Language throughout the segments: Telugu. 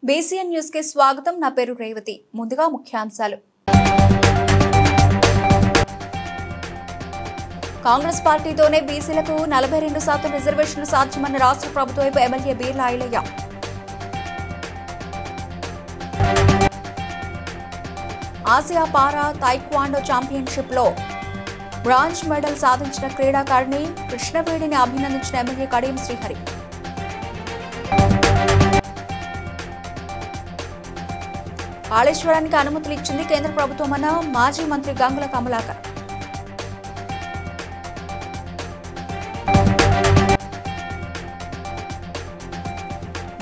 బీసీఎన్ న్యూస్ కి స్వాగతం. నా పేరు రేవతి. ముందుగా ముఖ్యాంశాలు. కాంగ్రెస్ పార్టీతోనే బీసీలకు 42% రిజర్వేషన్లు సాధ్యమన్న రాష్ట్ర ప్రభుత్వ వైపు ఎమ్మెల్యే బీర్లా ఐలయ్య. ఆసియా పారా తైక్వాండో ఛాంపియన్షిప్ లో బ్రాంజ్ మెడల్ సాధించిన క్రీడాకారిణి కృష్ణవేణిని అభినందించిన ఎమ్మెల్యే కడియం శ్రీహరి. కాళేశ్వరానికి అనుమతులు ఇచ్చింది కేంద్ర ప్రభుత్వమన్న మాజీ మంత్రి గంగుల కమలాకర్.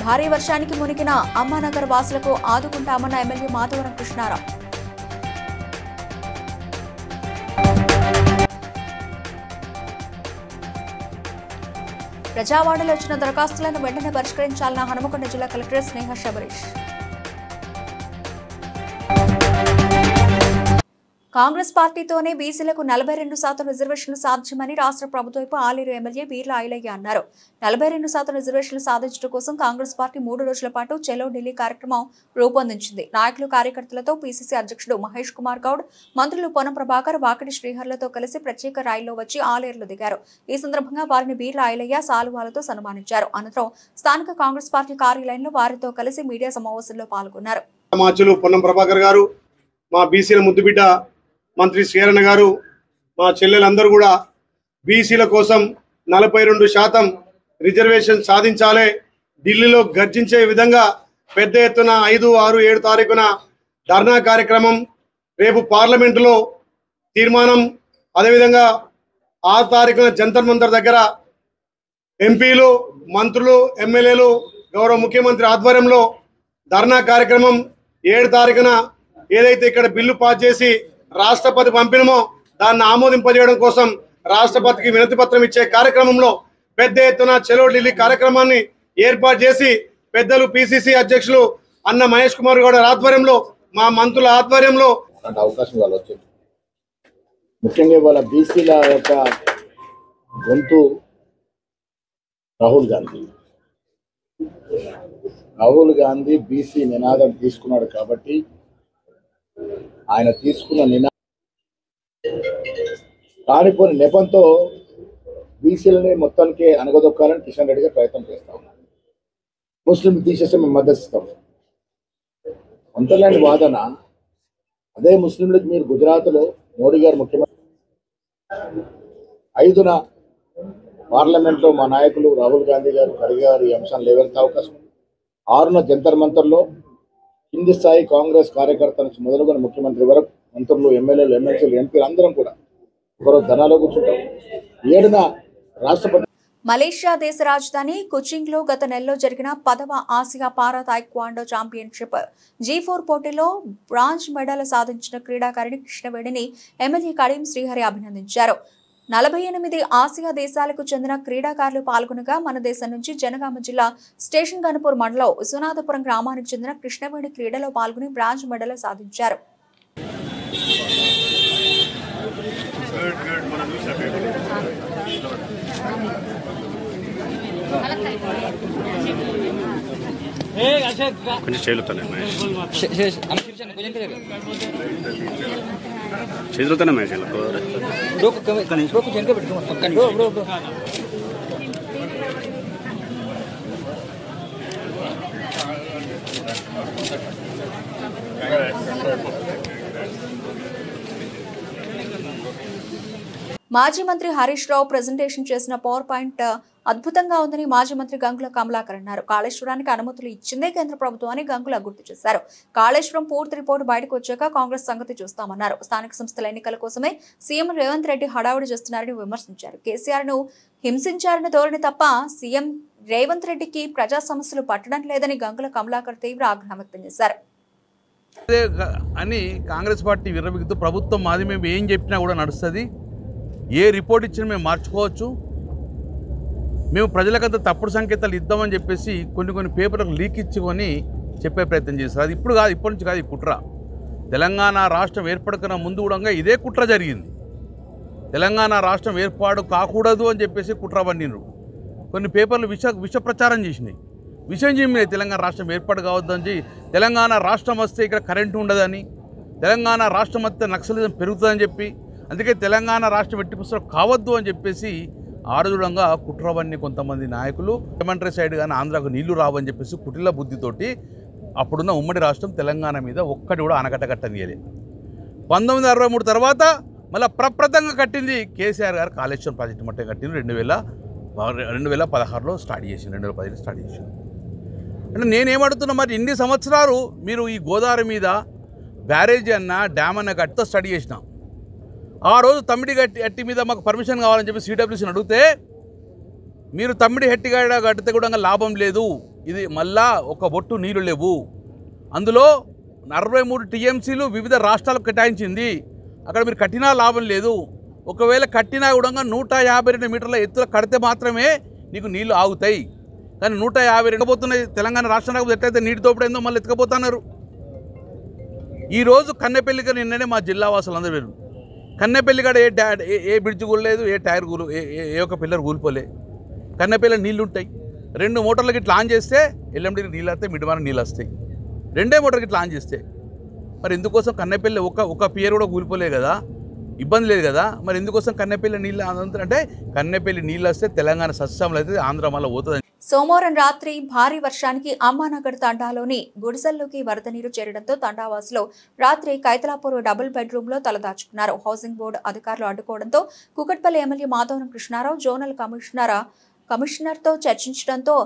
భారీ వర్షానికి మునిగిన అమ్మానగర్ వాసులకు ఆదుకుంటామన్న ఎమ్మెల్యే మాధవరం కృష్ణారావు. ప్రజావాడలో వచ్చిన దరఖాస్తులను వెంటనే పరిష్కరించాలన్న హనుమకొండ జిల్లా కలెక్టర్ స్నేహ శబరీష్. కాంగ్రెస్ పార్టీతోనే బీసీలకు 42% రిజర్వేషన్లు సాధ్యమని రాష్ట్ర ప్రభుత్వపు ఆలేరు ఎమ్మెల్యే బీర్లా ఐలయ్య అన్నారు. 42% రిజర్వేషన్లు సాధించడం కోసం కాంగ్రెస్ పార్టీ 3 రోజుల పాటు చెలో ఢిల్లీ కార్యక్రమం రూపొందించింది. నాయకులు కార్యకర్తలతో పీసీసీ అధ్యక్షుడు మహేష్ కుమార్ గౌడ్, మంత్రులు పొన్నం ప్రభాకర్, వాకిటి శ్రీహర్లతో కలిసి ప్రత్యేక రైల్లో వచ్చి ఆలేరులో దిగారు. ఈ సందర్భంగా వారిని బీర్లా ఐలయ్య సాలువాలతో సన్మానించారు. అనంతరం స్థానిక కాంగ్రెస్ పార్టీ కార్యాలయంలో వారితో కలిసి మీడియా సమావేశంలో పాల్గొన్నారు. పొన్నం ప్రభాకర్ గారు, మా బీసీల ముద్దుబిడ్డ మంత్రి శ్రీహరణ గారు, మా చెల్లెలందరూ కూడా బీసీల కోసం 42% రిజర్వేషన్ సాధించాలి, ఢిల్లీలో గర్జించే విధంగా పెద్ద ఎత్తున 5, 6, 7 తారీఖున ధర్నా కార్యక్రమం, రేపు పార్లమెంటులో తీర్మానం, అదేవిధంగా 6 తారీఖున జంతర్ మంతర్ దగ్గర ఎంపీలు, మంత్రులు, ఎమ్మెల్యేలు, గౌరవ ముఖ్యమంత్రి ఆధ్వర్యంలో ధర్నా కార్యక్రమం, 7 తారీఖున ఏదైతే ఇక్కడ బిల్లు పాస్ చేసి రాష్ట్రపతి పంపినమో దాన్ని ఆమోదింపజేయడం కోసం రాష్ట్రపతికి వినతి పత్రం ఇచ్చే కార్యక్రమంలో పెద్ద ఎత్తున చెలో ఢిల్లీ కార్యక్రమాన్ని ఏర్పాటు చేసి పెద్దలు పిసిసి అధ్యక్షులు అన్న మహేష్ కుమార్ గౌడ్ ఆధ్వర్యంలో, మా మంత్రుల ఆధ్వర్యంలో అవకాశం వాళ్ళు వచ్చింది. ముఖ్యంగా వాళ్ళ బీసీల యొక్క గొంతు రాహుల్ గాంధీ బీసీ నినాదం తీసుకున్నాడు కాబట్టి ఆయన తీసుకున్న నినాదం కానిపోని నెపంతో బీసీలని మొత్తానికి అనగదొక్కాలని కిషన్ రెడ్డి గారు ప్రయత్నం చేస్తా ఉన్నారు. ముస్లిం తీసేస్తే మేము మద్దతు ఇస్తాం అంతలాంటి వాదన. అదే ముస్లింలకు మీరు గుజరాత్లో మోడీ గారు ముఖ్యమంత్రి 5న పార్లమెంట్లో మా నాయకులు రాహుల్ గాంధీ గారు, ఖర్గే గారు ఈ అంశాన్ని లేవనెత్తే అవకాశం. 6న జంతర్ మంతర్లో కింది స్థాయి కాంగ్రెస్ కార్యకర్తల నుంచి మొదలుకొని ముఖ్యమంత్రి వరకు మంత్రులు, ఎమ్మెల్యేలు, ఎమ్మెల్సీలు, ఎంపీలు అందరం కూడా ఒకరోజు ధనాలో కూర్చుంటాం. 7న రాష్ట్రపతి. మలేషియా దేశ రాజధాని కుచింగ్ లో గత నెలలో జరిగిన 10వ ఆసియా పారా తాయిక్వాండో ఛాంపియన్షిప్ G4 పోటీలో బ్రాంజ్ మెడల్ సాధించిన క్రీడాకారిణి కృష్ణవేణిని ఎమ్మెల్యే కడియం శ్రీహరి అభినందించారు. 48 ఆసియా దేశాలకు చెందిన క్రీడాకారులు పాల్గొనగా మన దేశం నుంచి జనగామ జిల్లా స్టేషన్ గన్పూర్ మండలం విశ్వనాథపురం గ్రామానికి చెందిన కృష్ణవేణి క్రీడలో పాల్గొని బ్రాంజ్ మెడల్ సాధించారు. మాజీ మంత్రి హరీష్ రావు ప్రెజెంటేషన్ చేసిన పవర్ పాయింట్ అద్భుతంగా ఉందని మాజీ మంత్రి గంగుల కమలాకర్ అన్నారు. కాళేశ్వరానికి అనుమతులు ఇచ్చిందే కేంద్ర ప్రభుత్వం అని గంగుల గుర్తు చేశారు. కాళేశ్వరం పూర్తి రిపోర్టు బయటకు వచ్చాక కాంగ్రెస్ సంగతి చూస్తామన్నారు. స్థానిక సంస్థల ఎన్నికల కోసమే సీఎం రేవంత్ రెడ్డి హడావుడి చేస్తున్నారని విమర్శించారు. కేసీఆర్ ను హింసించారని ధోరణి తప్ప సీఎం రేవంత్ రెడ్డికి ప్రజా సమస్యలు పట్టడం లేదని గంగుల కమలాకర్ తీవ్ర ఆగ్రహం వ్యక్తం చేశారు. అని కాంగ్రెస్ పార్టీ విర్రబిగుతూ ప్రభుత్వం మాది మేము ఏం చెప్పినా కూడా నడుస్తుంది, ఏ రిపోర్ట్ ఇచ్చినా మేము మార్చుకోవచ్చు, మేము ప్రజలకంతా తప్పుడు సంకేతాలు ఇద్దామని చెప్పేసి కొన్ని పేపర్లకు లీక్ ఇచ్చుకొని చెప్పే ప్రయత్నం చేస్తారు. అది ఇప్పుడు కాదు, ఇప్పటి నుంచి కాదు ఈ కుట్ర. తెలంగాణ రాష్ట్రం ఏర్పడకన ముందు కూడా ఇదే కుట్ర జరిగింది. తెలంగాణ రాష్ట్రం ఏర్పాటు కాకూడదు అని చెప్పేసి కుట్ర పన్నిండ్రు. కొన్ని పేపర్లు విష ప్రచారం చేసినాయి. విషయం చెప్పినాయి. తెలంగాణ రాష్ట్రం ఏర్పాటు కావద్దని, తెలంగాణ రాష్ట్రం వస్తే ఇక్కడ కరెంటు ఉండదని, తెలంగాణ రాష్ట్రం వస్తే నక్సలిజం పెరుగుతుందని చెప్పి, అందుకే తెలంగాణ రాష్ట్రం ఎట్టి పుస్తకం కావద్దు అని చెప్పేసి ఆరుదూడంగా కుట్రవన్నీ కొంతమంది నాయకులు ముఖ్యమంత్రి సైడ్ కానీ ఆంధ్రాకు నీళ్లు రావని చెప్పేసి కుటిల బుద్ధితోటి అప్పుడున్న ఉమ్మడి రాష్ట్రం తెలంగాణ మీద ఒక్కటి కూడా ఆనకట్ట కట్టనీయలేదు. 1963 తర్వాత మళ్ళీ ప్రప్రదంగా కట్టింది కేసీఆర్ గారు కాళేశ్వరం ప్రాజెక్టు మొత్తం కట్టింది 2016లో స్టార్ట్ చేసింది, 2010లో స్టార్ట్ చేసింది. అంటే నేనేమడుతున్నా, మరి ఇన్ని సంవత్సరాలు మీరు ఈ గోదావరి మీద బ్యారేజీ అన్న డ్యామ్ అన్న గట్టితో స్టడీ చేసినాం. ఆ రోజు తమ్మిడి హట్టి మీద మాకు పర్మిషన్ కావాలని చెప్పి సిడబ్ల్యూసీని అడిగితే మీరు తమ్మిడి హట్టి గట్టితే కూడా లాభం లేదు, ఇది మళ్ళా ఒక బొట్టు నీళ్లు లేవు, అందులో 63 టీఎంసీలు వివిధ రాష్ట్రాలకు కేటాయించింది, అక్కడ మీరు కట్టినా లాభం లేదు, ఒకవేళ కట్టినా కూడా 152 మీటర్ల ఎత్తులో కడితే మాత్రమే నీకు నీళ్లు ఆగుతాయి, కానీ 152 పోతున్నాయి. తెలంగాణ రాష్ట్రానికి ఎట్లయితే నీటి తోపుడైందో మళ్ళీ ఎత్తుకపోతున్నారు. ఈరోజు కన్నెపల్లికి నిన్ననే మా జిల్లా వాసులు అందరూ వేరు. కన్నెపల్లి కాడ ఏ బ్రిడ్జ్ కూలలేదు, ఏ టైర్ ఏ ఒక్క పిల్లర్ కూలిపోలే. కన్నెపల్లి నీళ్ళు ఉంటాయి, 2 మోటార్లకి ఇట్లా ఆన్ చేస్తే ఎల్ఎండికి నీళ్ళు వస్తాయి, మిడిమాన నీళ్ళు వస్తాయి. 2 మోటార్కి ఇట్లా ఆన్ చేస్తే మరి ఎందుకోసం కన్నెపల్లి ఒక పియర్ కూడా కూలిపోలే కదా, ఇబ్బంది లేదు కదా, మరి ఎందుకోసం కన్నెపల్లి నీళ్ళు అంటే కన్నెపల్లి నీళ్ళు వస్తే తెలంగాణ సస్యంలో అయితే ఆంధ్ర మళ్ళీ పోతుంది. సోమవారం రాత్రి భారీ వర్షానికి అమ్మానగర్ తండాలోని గుడిసెల్లోకి వరద నీరు చేరడంతో తండావాసులు రాత్రి కైతలాపూర్ డబుల్ బెడ్రూమ్ లో తలదాచుకున్నారు. హౌసింగ్ బోర్డు అధికారులు అడ్డుకోవడంతో కూకట్పల్లి ఎమ్మెల్యే మాధవరం కృష్ణారావు జోనల్ కమిషనర్తో చర్చించడంతో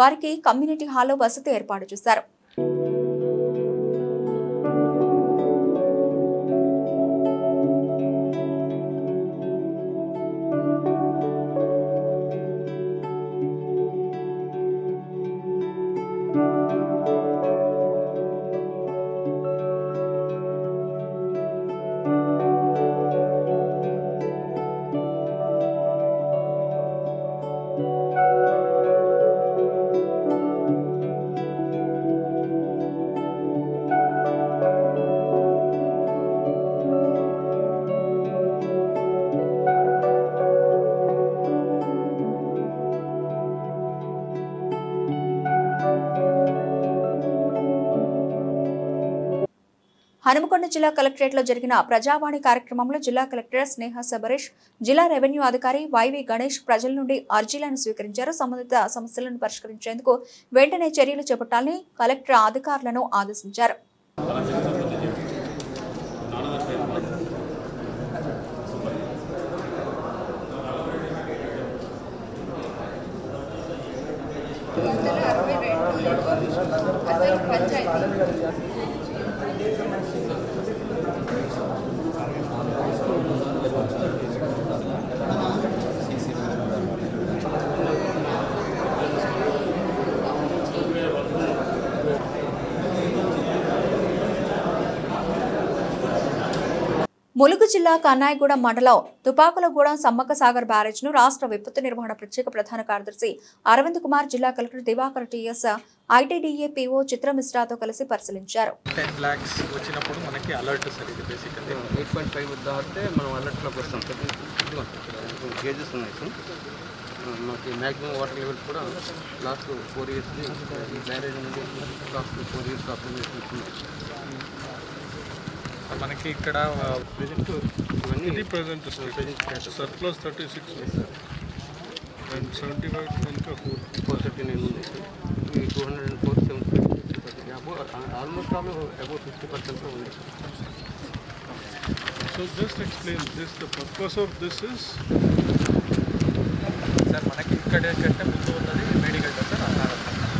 వారికి కమ్యూనిటీ హాల్లో వసతి ఏర్పాటు చేశారు. హనుమకొండ జిల్లా కలెక్టరేట్ లో జరిగిన ప్రజావాణి కార్యక్రమంలో జిల్లా కలెక్టర్ స్నేహ సబరీష్, జిల్లా రెవెన్యూ అధికారి వైవి గణేష్ ప్రజల నుండి అర్జీలను స్వీకరించారు. సంబంధిత సమస్యలను పరిష్కరించేందుకు వెంటనే చర్యలు చేపట్టాలని కలెక్టర్ అధికారులను ఆదేశించారు. ములుగు జిల్లా కన్నాయిగూడెం మండలం తుపాకులగూడెం సమ్మక్క సాగర్ బ్యారేజ్ ను రాష్ట్ర విపత్తు నిర్వహణ ప్రత్యేక ప్రధాన కార్యదర్శి అరవింద్ కుమార్, జిల్లా collector Diwakar TS, ITDA PO చిత్రమిశ్రాతో కలిసి పరిశీలించారు. 10 lakhs వచ్చినప్పుడు మనకి అలర్ట్ సార్, ఇది బేసికల్లీ 8.5 దాటితే మనం అలర్ట్లోకి వస్తాం. గేజెస్ ఉన్నాయి సార్, మనకి మ్యాక్సిమం వాటర్ లెవెల్స్ కూడా లాస్ట్ 4 years ఈ బ్యారేజ్ అనేది లాస్ట్ 4 years ఆపరేషన్ మనకి ఇక్కడ ఇవన్నీ present surplus 36 and 75 ఇంకా 439 ఉంది. ఈ 204 75 ఆల్మోస్ట్ ఆల్ అబౌట్ 50% ఉంది. So just explain this, the purpose of this is sir మనకి ఇక్కడ కంటే ముందు ఉన్నది మేడిగడ్డ సార్, అన్నారు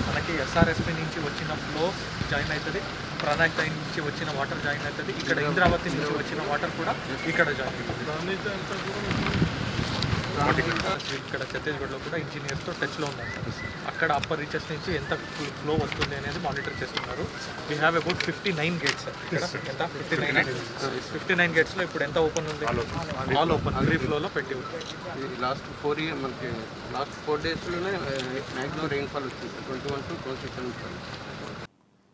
మనకి ఎస్ఆర్ఎస్పీ నుంచి వచ్చిన ఫ్లో జాయిన్ అవుతుంది, ప్రాణాక్ట్ నుంచి వచ్చిన వాటర్ జాయిన్ అవుతుంది, ఇక్కడ ఇంద్రావతి నుంచి వచ్చిన వాటర్ కూడా ఇక్కడ జాయిన్ అవుతుంది. దానితో అంతా కూడా ఇక్కడ ఛత్తీస్గఢ్లో కూడా ఇంజనీర్స్తో టచ్లో ఉన్నారు సార్. అక్కడ అప్పర్ రీచెస్ నుంచి ఎంత ఫ్లో వస్తుంది అనేది మానిటర్ చేస్తున్నారు. We have about 59 gates sir. ఇక్కడ ఎంత 59 గేట్స్లో ఇప్పుడు ఎంత ఓపెన్ ఉంది? ఆల్ ఓపెన్ ఫ్రీ ఫ్లోలో పెట్టి ఉంది. లాస్ట్ 4 years మనకి లాస్ట్ 4 daysలోనే మ్యాక్సిమం రెయిన్ఫాల్ వచ్చింది 21 to 26.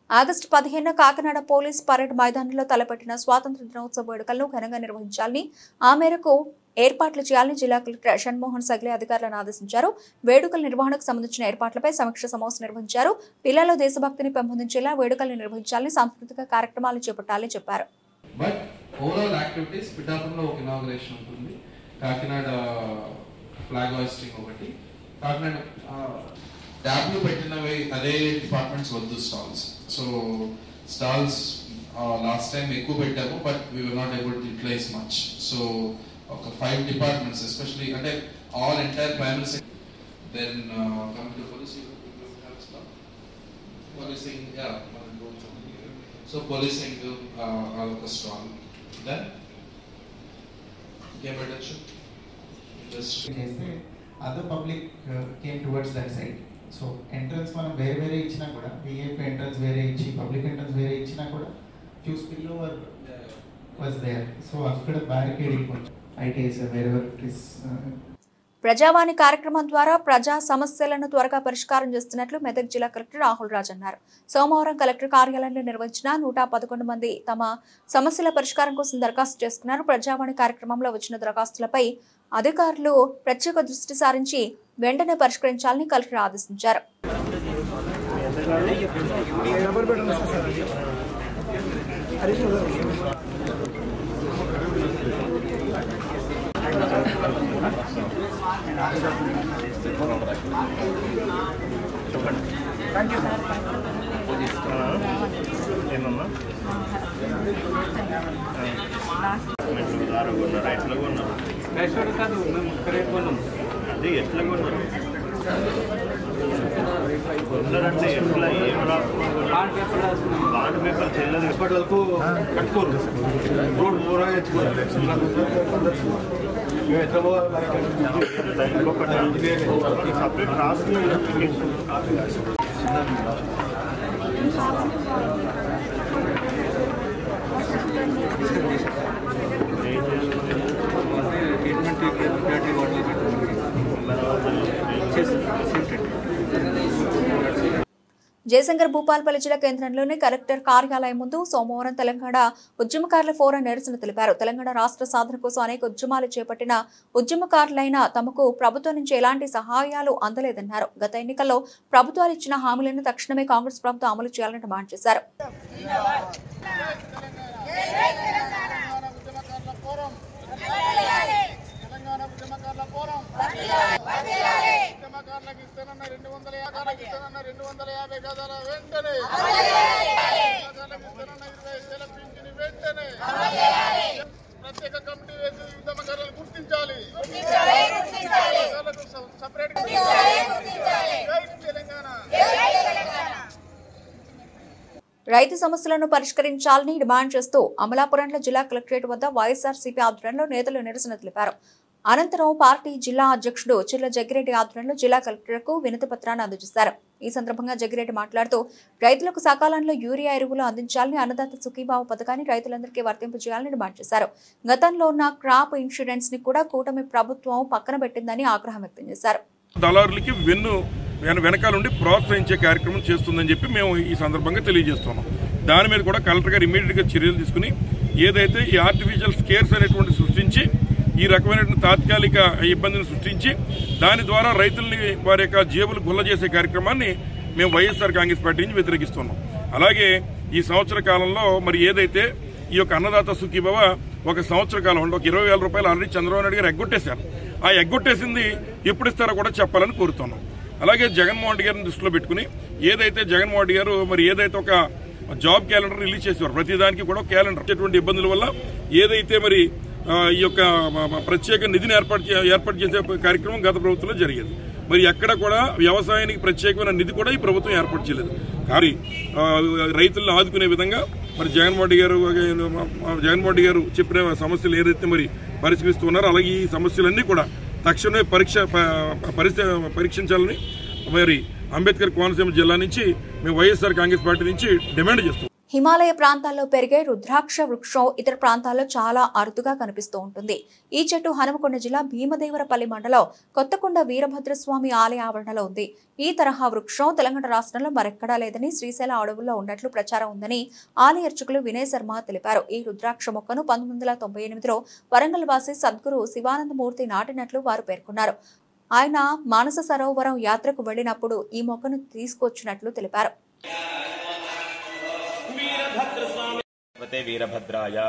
August 15 Kakinada police parade మైదానంలో తలపెట్టిన స్వాతంత్ర దినోత్సవ వేడుకలను ఘనంగా నిర్వహించాలని, ఆ మేరకు ఏర్పాట్లు చేయాలని జిల్లా కలెక్టర్ షణ్మోహన్ సగ్లే అధికారులను ఆదేశించారు. వేడుకల నిర్వహణకు సంబంధించిన ఏర్పాట్లపై సమీక్ష సమావేశం నిర్వహించారు. పిల్లల్లో దేశభక్తిని పెంపొందించేలా వేడుకలను నిర్వహించాలని, సాంస్కృతిక కార్యక్రమాలు చేపట్టాలని చెప్పారు. బట్ ఓవరాల్ యాక్టివిటీస్ పిఠాపురంలో ఒక ఇనాగరేషన్ ఉంటుంది, కాకినాడ ఫ్లాగ్ హాయిస్టింగ్ ఒకటి, కాకినాడ ట్యాబ్లు పెట్టినవి అదే డిపార్ట్మెంట్స్ వద్దు stalls. So stalls last time ఎక్కువ పెట్టాము, but we were not able to utilize much. So ఒక 5 డిపార్ట్మెంట్స్ ఎస్పెషలీ అంటే all entire primary sector, then coming to policing, yeah, so policing ఒక స్టాల్, దెన్ game attention చేస్తే other public came towards that side. So entrance మనం వేరే ఇచ్చినా కూడా, విఐపి ఎంట్రన్స్ వేరే ఇచ్చి పబ్లిక్ ఎంట్రన్స్ వేరే ఇచ్చినా కూడా few spill over was there. So అక్కడ barricading its wherever it is. Prajavani కార్యక్రమం ద్వారా ప్రజా సమస్యలను త్వరగా పరిష్కారం చేస్తున్నట్లు మెదక్ జిల్లా కలెక్టర్ రాహుల్ రాజ్ అన్నారు. సోమవారం కలెక్టర్ కార్యాలయంలో నిర్వహించిన 111 మంది తమ సమస్యల పరిష్కారం కోసం దరఖాస్తు చేసుకున్నారు. ప్రజావాణి కార్యక్రమంలో వచ్చిన దరఖాస్తులపై అధికారులు ప్రత్యేక దృష్టి సారించి వెంటనే పరిష్కరించాలని కలెక్టర్ ఆదేశించారు. అది ఎట్లా కొన్నారు కొన్నారంటే ఎట్లా ఏం బాండ్ పేపర్ చెల్లదు ఇప్పటి వరకు కట్టుకోరు రోడ్ పూరా తెచ్చుకోరు మేము ఎట్లా పోవాలి సపరేట్ రాసుకుని జయశంకర్ భూపాల్పల్లి జిల్లా కేంద్రంలోని కలెక్టర్ కార్యాలయం ముందు సోమవారం తెలంగాణ ఉద్యమకారుల ఫోరం నిరసన తెలిపారు. తెలంగాణ రాష్ట్ర సాధన కోసం అనేక ఉద్యమాలు చేపట్టిన ఉద్యమకారులైన తమకు ప్రభుత్వం నుంచి ఎలాంటి సహాయాలు అందలేదన్నారు. గత ఎన్నికల్లో ప్రభుత్వాలు ఇచ్చిన హామీలను తక్షణమే కాంగ్రెస్ ప్రభుత్వం అమలు చేయాలని డిమాండ్ చేశారు. ప్రత్యేక కమిటీ వేసి ఉద్యమకారులను గుర్తించాలి. రైతు సమస్యలను పరిష్కరించాలని డిమాండ్ చేస్తూ అమలాపురంలో జిల్లా కలెక్టరేట్ వద్ద వైఎస్ఆర్సీపీ ఆధ్వర్యంలో నేతలు నిరసన తెలిపారు. అనంతరం పార్టీ జిల్లా అధ్యక్షుడు చిర్ల జగ్గిరెడ్డి ఆధ్వర్యంలో జిల్లా కలెక్టర్కు వినతి పత్రాన్ని అందజేశారు. ఈ సందర్భంగా జగ్గిరెడ్డి మాట్లాడుతూ రైతులకు సకాలంలో యూరియా ఎరువులు అందించాలని, అన్నదాత సుఖీభావ పథకాన్ని రైతులందరికీ వర్తింపజేయాలని డిమాండ్ చేశారు. గతంలో ఉన్న క్రాప్ ఇన్సూరెన్స్ ని కూడా కూటమి ప్రభుత్వం పక్కన పెట్టిందని ఆగ్రహం వ్యక్తం చేశారు. దళారులకి వెనకాలండి ప్రోత్సహించే కార్యక్రమం చేస్తుందని చెప్పి మేము ఈ సందర్భంగా తెలియజేస్తున్నాం. దాని మీద కూడా కలెక్టర్ గారు ఇమీడియట్ గా చర్యలు తీసుకుని ఏదైతే ఈ ఆర్టిఫిషియల్ స్కేర్స్ అనేటువంటి సృష్టించి ఈ రకమైనటువంటి తాత్కాలిక ఇబ్బందిని సృష్టించి దాని ద్వారా రైతుల్ని వారి యొక్క జేబులు గుల్ల చేసే కార్యక్రమాన్ని మేము వైఎస్ఆర్ కాంగ్రెస్ పార్టీ నుంచి వ్యతిరేకిస్తున్నాం. అలాగే ఈ సంవత్సర కాలంలో మరి ఏదైతే ఈ యొక్క అన్నదాత సుఖీభవ ఒక సంవత్సర కాలం అంటే ఒక 20,000 రూపాయలు ఆల్రెడీ చంద్రబాబు నాయుడు గారు ఎగ్గొట్టేశారు. ఆ ఎగ్గొట్టేసింది ఎప్పుడు ఇస్తారో కూడా చెప్పాలని కోరుతున్నాం. అలాగే జగన్మోహన్ రెడ్డి గారిని దృష్టిలో పెట్టుకుని ఏదైతే జగన్మోహన్ రెడ్డి గారు మరి ఏదైతే ఒక జాబ్ క్యాలెండర్ రిలీజ్ చేసేవారు, ప్రతిదానికి కూడా క్యాలెండర్ వచ్చేటువంటి ఇబ్బందుల వల్ల ఏదైతే మరి ఈ యొక్క ప్రత్యేక నిధిని ఏర్పాటు చేసే కార్యక్రమం గత ప్రభుత్వంలో జరిగేది. మరి ఎక్కడ కూడా వ్యవసాయానికి ప్రత్యేకమైన నిధి కూడా ఈ ప్రభుత్వం ఏర్పాటు చేయలేదు. కానీ రైతులను ఆదుకునే విధంగా మరి జగన్మోహన్ రెడ్డి గారు చెప్పిన సమస్యలు ఏదైతే మరి పరిష్కరిస్తున్నారో అలాగే ఈ సమస్యలన్నీ కూడా తక్షణమే పరీక్షించాలని మరి అంబేద్కర్ కోనసీమ జిల్లా నుంచి మేము వైఎస్ఆర్ కాంగ్రెస్ పార్టీ నుంచి డిమాండ్ చేస్తాం. హిమాలయ ప్రాంతాల్లో పెరిగే రుద్రాక్ష వృక్షం ఇతర ప్రాంతాల్లో చాలా అరుదుగా కనిపిస్తూ ఉంటుంది. ఈ చెట్టు హనుమకొండ జిల్లా భీమదేవరపల్లి మండలం కొత్తకొండ వీరభద్రస్వామి ఆలయ ఆవరణలో ఉంది. ఈ తరహా వృక్షం తెలంగాణ రాష్ట్రంలో మరెక్కడా లేదని, శ్రీశైల అడవుల్లో ఉన్నట్లు ప్రచారం ఉందని ఆలయ అర్చకులు వినయ్ శర్మ తెలిపారు. ఈ రుద్రాక్ష మొక్కను 1998లో వరంగల్ వాసి సద్గురు శివానందమూర్తి నాటినట్లు వారు పేర్కొన్నారు. ఆయన మానస సరోవరం యాత్రకు వెళ్లినప్పుడు ఈ మొక్కను తీసుకొచ్చినట్లు తెలిపారు. వీరభద్రాయ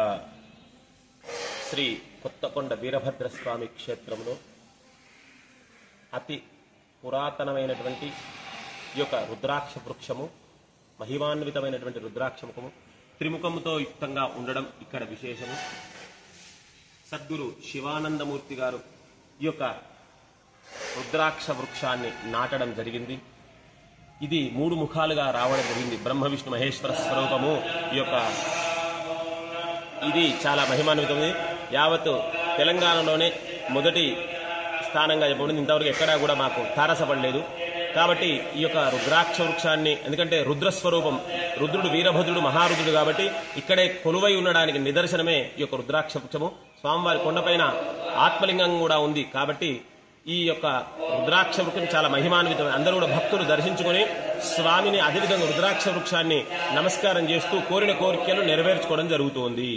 శ్రీ కొత్తకొండ వీరభద్రస్వామి క్షేత్రంలో అతి పురాతనమైనటువంటి ఈ యొక్క రుద్రాక్ష వృక్షము, మహిమాన్వితమైనటువంటి రుద్రాక్ష ముఖము త్రిముఖముతో యుక్తంగా ఉండడం ఇక్కడ విశేషము. సద్గురు శివానందమూర్తి గారు ఈ యొక్క రుద్రాక్ష వృక్షాన్ని నాటడం జరిగింది. ఇది 3 ముఖాలుగా రావడం జరిగింది. బ్రహ్మ విష్ణు మహేశ్వర స్వరూపము ఈ యొక్క ఇది చాలా మహిమాన్వితమైంది. యావత్ తెలంగాణలోనే మొదటి స్థానంగా చెప్పబడింది. ఇంతవరకు ఎక్కడా కూడా మాకు తారసపడలేదు. కాబట్టి ఈ యొక్క రుద్రాక్ష వృక్షాన్ని, ఎందుకంటే రుద్రస్వరూపం, రుద్రుడు వీరభద్రుడు మహారుద్రుడు కాబట్టి ఇక్కడే కొలువై ఉండడానికి నిదర్శనమే ఈ యొక్క రుద్రాక్ష వృక్షము. స్వామివారి కొండపైన ఆత్మలింగం కూడా ఉంది. కాబట్టి ఈ యొక్క రుద్రాక్ష వృక్షం చాలా మహిమాన్వితమైన, అందరూ కూడా భక్తులు దర్శించుకుని స్వామిని అదేవిధంగా రుద్రాక్ష వృక్షాన్ని నమస్కారం చేస్తూ కోరిన కోరికలు నెరవేర్చుకోవడం జరుగుతోంది.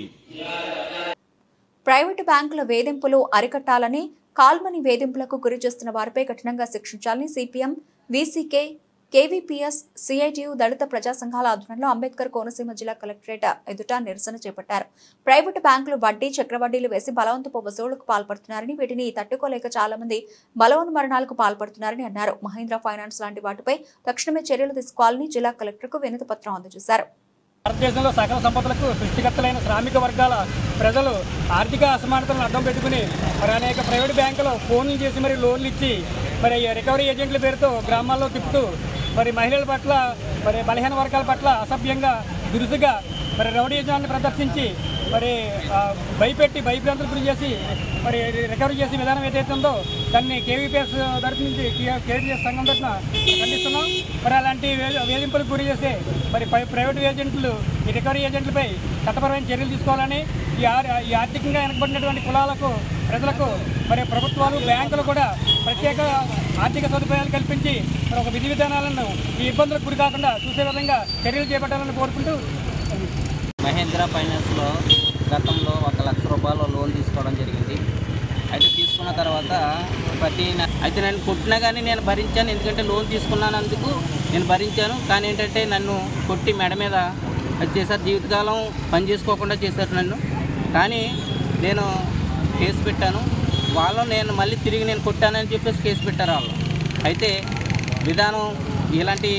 ప్రైవేటు బ్యాంకుల వేధింపులు అరికట్టాలని, కాల్మనీ వేధింపులకు గురి చేస్తున్న వారిపై కఠినంగా శిక్షించాలని సిపిఎం, వీసీకే, కేవీపీఎస్, సిఐటియు దళిత ప్రజా సంఘాల ఆధ్వర్యంలో అంబేద్కర్ కోనసీమ జిల్లా కలెక్టరేట్ ఎదుట నిరసన చేపట్టారు. ప్రైవేటు బ్యాంకులు వడ్డీ, చక్రవడ్డీలు వేసి బలవంతపు వసూళ్లకు పాల్పడుతున్నారని, వీటిని తట్టుకోలేక చాలా మంది బలవన్మరణాలకు పాల్పడుతున్నారని అన్నారు. మహీంద్రా ఫైనాన్స్ లాంటి వాటిపై తక్షణమే చర్యలు తీసుకోవాలని జిల్లా కలెక్టర్కు వినతి పత్రం అందజేశారు. భారతదేశంలో సకల సంపదలకు సృష్టికర్తలైన శ్రామిక వర్గాల ప్రజలు ఆర్థిక అసమానతలను అడ్డం పెట్టుకుని మరి అనేక ప్రైవేట్ బ్యాంకులు ఫోన్లు చేసి మరి లోన్లు ఇచ్చి మరి రికవరీ ఏజెంట్ల పేరుతో గ్రామాల్లో తిప్పుతూ మరి మహిళల పట్ల, మరి బలహీన వర్గాల పట్ల అసభ్యంగా, దురుసుగా మరి రౌడీజాన్ని ప్రదర్శించి మరి భయపెట్టి భయభ్రాంతులు గురి చేసి మరి రికవరీ చేసే విధానం ఏదైతే ఉందో దాన్ని కేవీపీఎస్ తరఫు నుంచి, కేవీపీఎస్ సంఘం తరఫున ఖండిస్తున్నాం. మరి అలాంటి వేధింపులకు గురి చేసే మరి ప్రైవేట్ ఏజెంట్లు, ఈ రికవరీ ఏజెంట్లపై చట్టపరమైన చర్యలు తీసుకోవాలని, ఈ ఆర్థికంగా వెనకబడినటువంటి కులాలకు, ప్రజలకు మరి ప్రభుత్వాలు, బ్యాంకులు కూడా ప్రత్యేక ఆర్థిక సదుపాయాలు కల్పించి మరి ఒక విధి విధానాలను ఈ ఇబ్బందులకు గురి కాకుండా చూసే విధంగా చర్యలు చేపట్టాలని కోరుకుంటూ, మహీంద్రా ఫైనాన్స్లో గతంలో 1 లక్ష రూపాయలు లోన్ తీసుకోవడం జరిగింది. అయితే తీసుకున్న తర్వాత అయితే నన్ను కొట్టినా కానీ నేను భరించాను. ఎందుకంటే లోన్ తీసుకున్నందుకు నేను భరించాను. కానీ ఏంటంటే నన్ను కొట్టి మెడ మీద అది చేశారు. జీవితకాలం పని చేసుకోకుండా చేశారు నన్ను. కానీ నేను కేసు పెట్టాను. వాళ్ళు నేను మళ్ళీ తిరిగి నేను కొట్టానని చెప్పేసి కేసు పెట్టారు వాళ్ళు. అయితే ఇలాంటి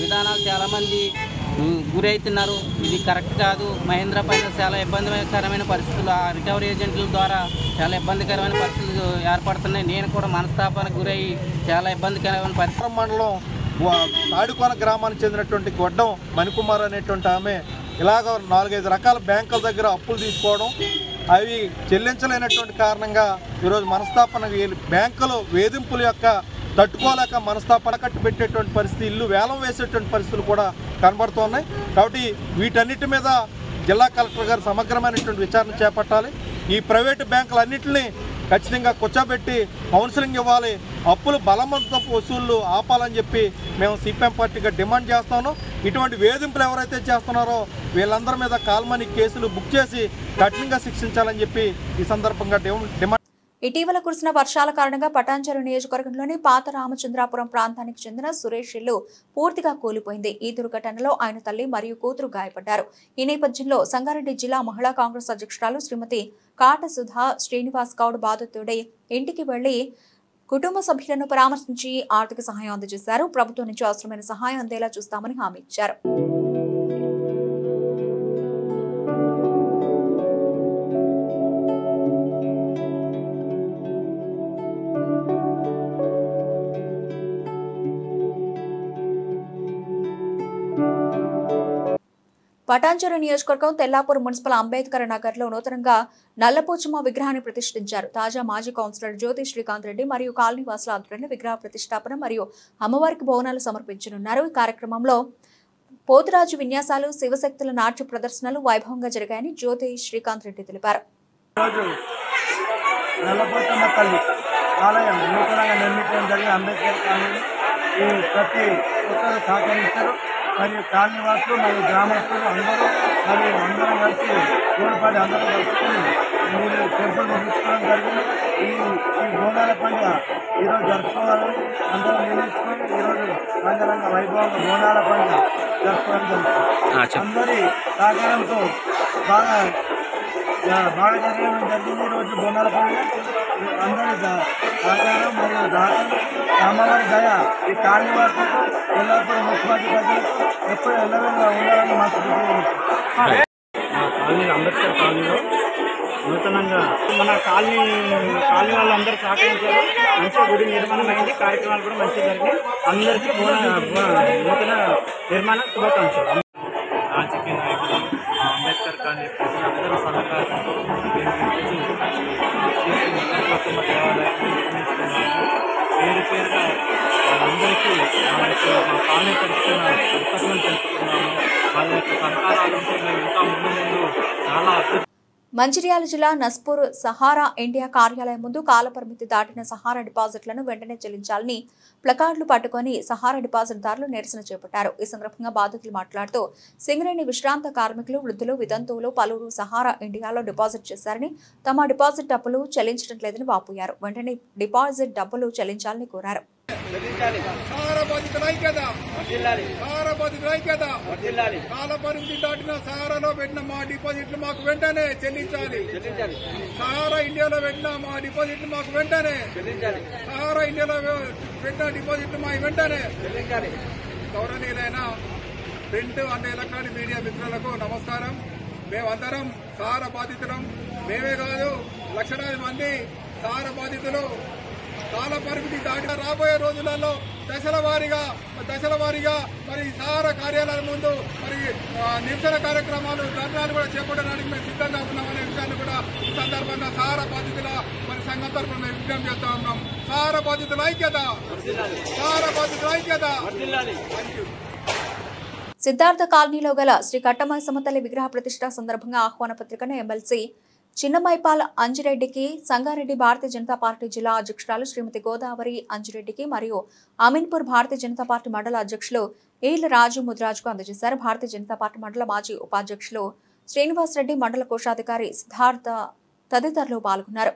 విధానాలు చాలామంది గురవుతున్నారు. ఇది కరెక్ట్ కాదు. మహీంద్రా ఫైనాన్స్ చాలా ఇబ్బందికరమైన పరిస్థితులు, ఆ రికవరీ ఏజెంట్ల ద్వారా చాలా ఇబ్బందికరమైన పరిస్థితులు ఏర్పడుతున్నాయి. నేను కూడా మనస్తాపానికి గురయ్యి చాలా ఇబ్బందికరమైన పరిస్థితి. మండలం తాడుకోన గ్రామానికి చెందినటువంటి గొడ్డం మణికుమార్ అనేటువంటి ఆమె ఇలాగ 4-5 రకాల బ్యాంకుల దగ్గర అప్పులు తీసుకోవడం, అవి చెల్లించలేనటువంటి కారణంగా ఈరోజు మనస్తాపన, బ్యాంకులు వేధింపుల యొక్క తట్టుకోలేక మనస్తాపన కట్టు పెట్టేటువంటి పరిస్థితి, ఇల్లు వేలం వేసేటువంటి పరిస్థితులు కూడా కనబడుతున్నాయి. కాబట్టి వీటన్నిటి మీద జిల్లా కలెక్టర్ గారు సమగ్రమైనటువంటి విచారణ చేపట్టాలి. ఈ ప్రైవేటు బ్యాంకులన్నింటినీ ఖచ్చితంగా కూర్చోబెట్టి కౌన్సిలింగ్ ఇవ్వాలి. అప్పులు బలవంతపు వసూళ్లు ఆపాలని చెప్పి మేము సిపిఎం పార్టీగా డిమాండ్ చేస్తాను. ఇటువంటి వేధింపులు ఎవరైతే చేస్తున్నారో వీళ్ళందరి మీద కాల్మనీ కేసులు బుక్ చేసి కఠినంగా శిక్షించాలని చెప్పి ఈ సందర్భంగా డిమాండ్. ఇటీవల కురిసిన వర్షాల కారణంగా పటాన్చెరు నియోజకవర్గంలోని పాత రామచంద్రాపురం ప్రాంతానికి చెందిన సురేష్ ఇల్లు పూర్తిగా కూలిపోయింది. ఈ దుర్ఘటనలో ఆయన తల్లి మరియు కూతురు గాయపడ్డారు. ఈ నేపథ్యంలో సంగారెడ్డి జిల్లా మహిళా కాంగ్రెస్ అధ్యక్షురాలు శ్రీమతి కాట సుధా శ్రీనివాస్ గౌడ్ బాధితుడి ఇంటికి వెళ్లి కుటుంబ సభ్యులను పరామర్శించి ఆర్థిక సహాయం అందజేశారు. ప్రభుత్వం నుంచి అవసరమైన సహాయం అందేలా చూస్తామని హామీ ఇచ్చారు. పటాన్చెరు నియోజకవర్గం తెల్లాపూర్ మున్సిపల్ అంబేద్కర్ నగర్ లో నూతనంగా నల్లపోచమ్మ విగ్రహాన్ని ప్రతిష్ఠించారు. తాజా మాజీ కౌన్సిలర్ జ్యోతి శ్రీకాంత్ రెడ్డి మరియు కాలనీ వాసుల ఆధ్వర్యంలో విగ్రహ ప్రతిష్టాపన మరియు అమ్మవారికి బోనాలు సమర్పించనున్నారు. ఈ కార్యక్రమంలో పోతురాజు విన్యాసాలు, శివశక్తుల నాట్య ప్రదర్శనలు వైభవంగా జరిగాయని జ్యోతి శ్రీకాంత్ రెడ్డి తెలిపారు. నల్లపోతమ్మ తల్లి ఆలయం నూతనంగా నిర్మించడం జరిగిన అంబేద్కర్ కాలనీ ప్రతి ఒక్కరు సహకరించారు. మరియు కాలనీవాసులు మరియు గ్రామస్తులు అందరూ మరియు అందరం కలిసి తోడ్పడి అందరూ కలుసుకొని మీరు టెంపుల్ నిర్మించుకోవడం జరిగింది. ఈ బోనాల పండుగ ఈరోజు జరుపుకోవాలని అందరూ నిర్మించుకొని ఈరోజు రంగరంగ వైభవంగా బోనాల పండుగ జరుపుకోవడం జరుగుతుంది. అందరి సహకారంతో బాగా జరగడం జరిగింది. ఈరోజు బోనాల పండుగ అందరి సహకారం మరియు దాతలు అమ్మవారి దయ ఈ కాలనీవాసులకు ఎల్లప్పుడూ ముఖ్యమంత్రి ప్రజలకు ఎప్పుడు ఎల్లవేళ ఉండాలని మాకు కాలనీ అంబేద్కర్ కాలనీలో నూతనంగా మన కాలనీ వాళ్ళందరూ సహకరించారు. మంచిగా గుడి నిర్మాణం అయింది. కార్యక్రమాలు కూడా మంచిగా జరిగినాయి. అందరికీ నూతన నిర్మాణ శుభాకాంక్షలు. రాజకీయ నాయకులు అంబేద్కర్ కాలనీ అందరూ సహకారంతో దేవాలయాన్ని నిర్మించుకున్నాము. పేరుగా వాళ్ళందరికీ మా కాలనీ తరఫున కృతజ్ఞతలు తెలుపుతున్నాము. వాళ్ళ యొక్క సహకారాలు ఉంటే మేము ఇంకా ముందు చాలా మంచిర్యాల జిల్లా నస్పూర్ సహారా ఇండియా కార్యాలయం ముందు కాలపరిమితి దాటిన సహారా డిపాజిట్లను వెంటనే చెల్లించాలని ప్లకార్డులు పట్టుకొని సహారా డిపాజిట్దారులు నిరసన చేపట్టారు. ఈ సందర్భంగా బాధితులు మాట్లాడుతూ సింగరేణి విశ్రాంత కార్మికులు, వృద్ధులు, వితంతువులు పలువురు సహారా ఇండియాలో డిపాజిట్ చేశారని, తమ డిపాజిట్ డబ్బులు చెల్లించడం లేదని వాపోయారు. వెంటనే డిపాజిట్ డబ్బులు చెల్లించాలని కోరారు. కాలపరిమితి దాటిన సహారాలో పెట్టిన మా డిపాజిట్లు మాకు వెంటనే చెల్లించాలి. సహారా ఇండియాలో పెట్టిన మా డిపాజిట్లు మాకు వెంటనే సహారా ఇండియాలో పెట్టిన డిపాజిట్లు మా వెంటనే గౌరవనీయులైన ప్రింట్ అండ్ ఎలక్ట్రానిక్ మీడియా మిత్రులకు నమస్కారం. మేమందరం సహారా బాధితులం. మేమే కాదు, లక్షలాది మంది సహారా బాధితులు కాల పరిమితి దాటి రాబోయే రోజులలో దశల వారీగా మరి సహారా కార్యాలయాల ముందు మరి నిరసన కార్యక్రమాలు, ధర్నాలు కూడా చేపట్టడానికి మేము సిద్ధంగా ఉన్నామనే విషయాన్ని కూడా ఈ సందర్భంగా సహారా బాధితుల మరి సంఘం తరఫున మేము విజ్ఞప్తి చేస్తా ఉన్నాం. సహారా బాధితుల ఐక్యత, సహారా బాధితుల ఐక్యత. సిద్ధార్థ కాలనీలో గల శ్రీ కట్టమాయ సమతల్లి విగ్రహ ప్రతిష్ఠ సందర్భంగా ఆహ్వాన పత్రికను ఎమ్మెల్సీ చిన్నమైపాల్ అంజిరెడ్డికి, సంగారెడ్డి భారతీయ జనతా పార్టీ జిల్లా అధ్యక్షురాలు శ్రీమతి గోదావరి అంజిరెడ్డికి మరియు అమీన్పూర్ భారతీయ జనతా పార్టీ మండల అధ్యక్షులు ఈళ్ల రాజు ముద్రాజుకు అందజేశారు. భారతీయ జనతా పార్టీ మండల మాజీ ఉపాధ్యక్షులు శ్రీనివాస్ రెడ్డి, మండల కోశాధికారి సిద్ధార్థ తదితరులు పాల్గొన్నారు.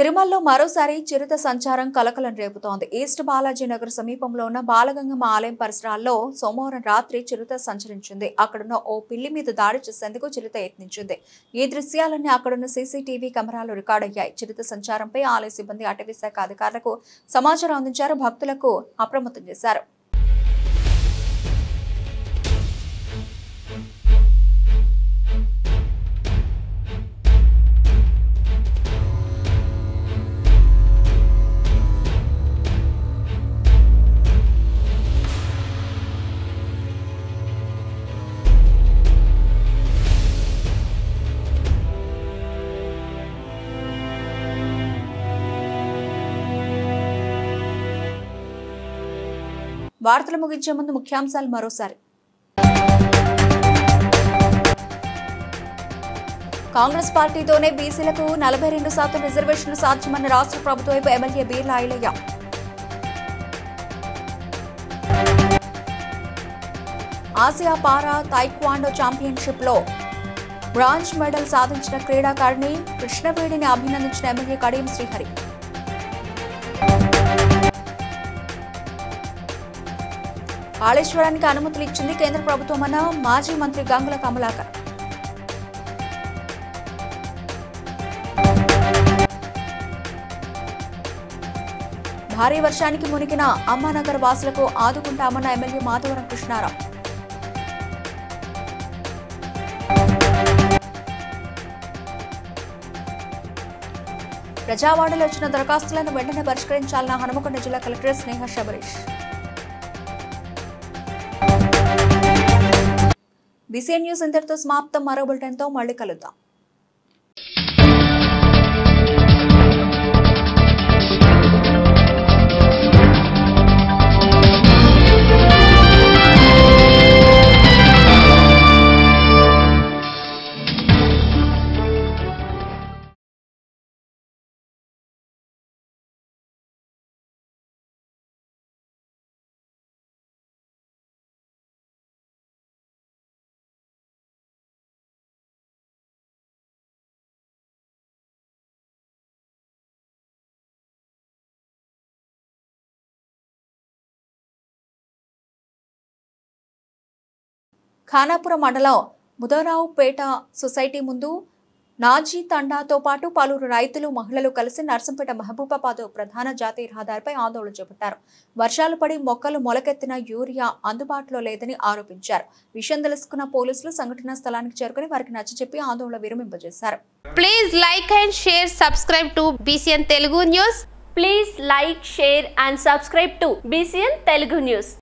తిరుమలలో మరోసారి చిరుత సంచారం కలకలం రేపుతోంది. ఈస్ట్ బాలాజీ నగర్ సమీపంలో ఉన్న బాలగంగమ్మ ఆలయం పరిసరాల్లో సోమవారం రాత్రి చిరుత సంచరించింది. అక్కడున్న ఓ పిల్లి మీద దాడి చేసేందుకు చిరుత యత్నించింది. ఈ దృశ్యాలన్నీ అక్కడున్న సీసీటీవీ కెమెరాలు రికార్డయ్యాయి. చిరుత సంచారంపై ఆలయ సిబ్బంది అటవీ శాఖ అధికారులకు సమాచారం అందించారు. భక్తులకు అప్రమత్తం చేశారు. వార్తలు ముగించే ముందు ముఖ్యాంశాలు మరోసారి. కాంగ్రెస్ పార్టీతోనే బీసీలకు 42% రిజర్వేషన్లు సాధ్యమన్న రాష్ట్ర ప్రభుత్వ వైపు ఎమ్మెల్యే బీర్లా ఐలయ్య. ఆసియా పారా తైక్వాండో ఛాంపియన్షిప్ లో బ్రాంజ్ మెడల్ సాధించిన క్రీడాకారిణి కృష్ణవేణిని అభినందించిన ఎమ్మెల్యే కడియం శ్రీహరి. కాళేశ్వరానికి అనుమతులు ఇచ్చింది కేంద్ర ప్రభుత్వమన్న మాజీ మంత్రి గంగుల కమలాకర్. భారీ వర్షానికి మునిగిన అమ్మానగర్ వాసులకు ఆదుకుంటామన్న ఎమ్మెల్యే మాధవరం కృష్ణారావు. ప్రజావాణిలో వచ్చిన దరఖాస్తులను వెంటనే పరిష్కరించాలన్న హనుమకొండ జిల్లా కలెక్టర్ స్నేహ శబరీష్. BCN న్యూస్ ఇంతటితో సమాప్తం. మరో బులెటిన్తో మళ్ళీ కలుద్దాం. ఖానాపురం మండలం ముదరావుపేట సొసైటీ ముందు నాజీ తండాతో పాటు పలువురు రైతులు మహిళలు కలిసి నర్సంపేట మహబూబాబాద్ ప్రధాన జాతీయ రహదారిపై ఆందోళన చేపట్టారు. వర్షాలు పడి మొక్కలు మొలకెత్తిన యూరియా అందుబాటులో లేదని ఆరోపించారు. విషయం తెలుసుకున్న పోలీసులు సంఘటనా స్థలానికి చేరుకుని వారికి నచ్చజెప్పి ఆందోళన విరమింపజేశారు. Please like and share, subscribe to BCN Telugu News. Please like, share and subscribe to BCN Telugu News.